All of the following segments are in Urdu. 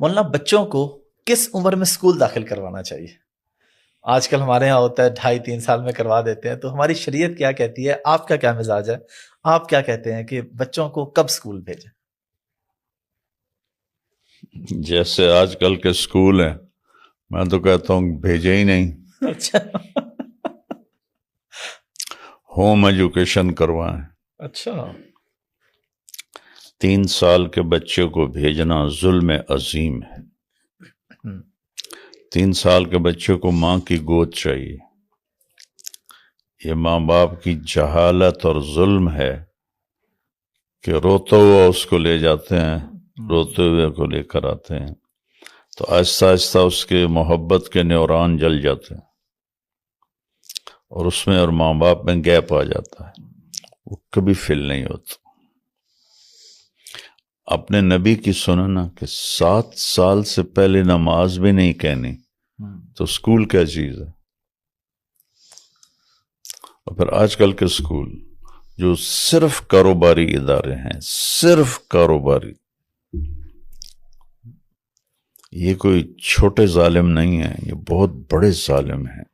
مولانا بچوں کو کس عمر میں اسکول داخل کروانا چاہیے؟ آج کل ہمارے یہاں ہوتا ہے 2.5-3 سال میں کروا دیتے ہیں، تو ہماری شریعت کیا کہتی ہے، آپ کا کیا مزاج ہے، آپ کیا کہتے ہیں کہ بچوں کو کب اسکول بھیجیں؟ جیسے آج کل کے اسکول ہیں، میں تو کہتا ہوں بھیجے ہی نہیں، اچھا ہوم ایجوکیشن کروائیں۔ اچھا 3 سال کے بچے کو بھیجنا ظلم عظیم ہے۔ 3 سال کے بچے کو ماں کی گود چاہیے۔ یہ ماں باپ کی جہالت اور ظلم ہے کہ روتا ہوا اس کو لے جاتے ہیں، روتے ہوئے کو لے کر آتے ہیں، تو آہستہ آہستہ اس کے محبت کے نیوران جل جاتے ہیں، اور اس میں اور ماں باپ میں گیپ آ جاتا ہے، وہ کبھی فل نہیں ہوتا۔ اپنے نبی کی سننا کہ 7 سال سے پہلے نماز بھی نہیں کہنی، تو اسکول کیا چیز ہے؟ اور پھر آج کل کے اسکول جو صرف کاروباری ادارے ہیں، صرف کاروباری، یہ کوئی چھوٹے ظالم نہیں ہیں، یہ بہت بڑے ظالم ہیں۔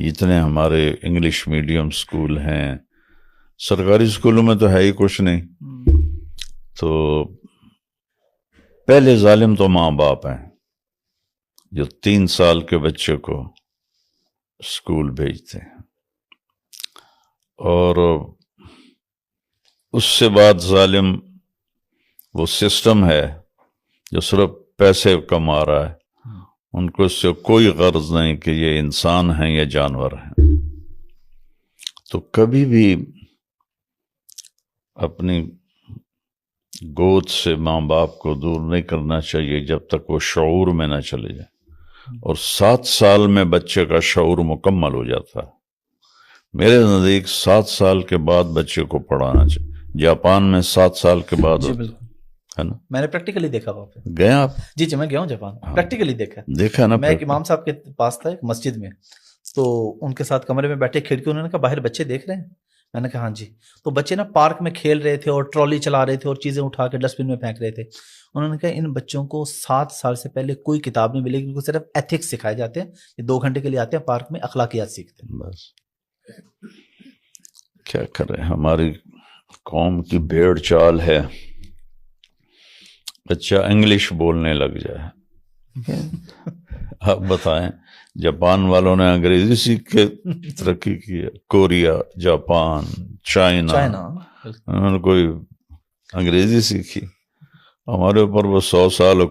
اتنے ہمارے انگلش میڈیم اسکول ہیں، سرکاری اسکولوں میں تو ہے ہی کچھ نہیں، تو پہلے ظالم تو ماں باپ ہیں جو 3 سال کے بچے کو اسکول بھیجتے ہیں، اور اس سے بعد ظالم وہ سسٹم ہے جو صرف پیسے کما رہا ہے، ان کو اس سے کوئی غرض نہیں کہ یہ انسان ہیں یا جانور ہیں۔ تو کبھی بھی اپنی گود سے ماں باپ کو دور نہیں کرنا چاہیے جب تک وہ شعور میں نہ چلے جائیں، اور 7 سال میں بچے کا شعور مکمل ہو جاتا ہے۔ میرے نزدیک 7 سال کے بعد بچے کو پڑھانا چاہیے۔ جاپان میں 7 سال کے بعد جی بالکل، ہے نا؟ میں نے پریکٹیکلی دیکھا وہاں پہ۔ گئے آپ؟ جی میں گیا ہوں جاپان، پریکٹیکلی دیکھا نا؟ میں ایک امام صاحب کے پاس تھا ایک مسجد میں، تو ان کے ساتھ کمرے میں بیٹھے، کھڑکی، انہوں نے کہا باہر بچے دیکھ رہے ہیں؟ میں نے کہا ہاں جی۔ تو بچے نا پارک میں کھیل رہے تھے اور ٹرالی چلا رہے تھے اور چیزیں اٹھا کے ڈسٹ بن میں پھینک رہے تھے۔ انہوں نے کہا ان بچوں کو 7 سال سے پہلے کوئی کتاب نہیں ملے گی، ان کو صرف ایتھکس سکھائے جاتے ہیں، یہ 2 گھنٹے کے لیے آتے ہیں پارک میں، اخلاقیات سیکھتے ہیں۔ بس کیا کریں، ہماری قوم کی بھیڑ چال ہے، بچہ انگلش بولنے لگ جائے۔ آپ بتائیں، جاپان والوں نے انگریزی سیکھ کے ترقی کی ہے، کوریا، جاپان، چائنا، انہوں نے کوئی انگریزی سیکھی؟ ہمارے اوپر وہ 100 سال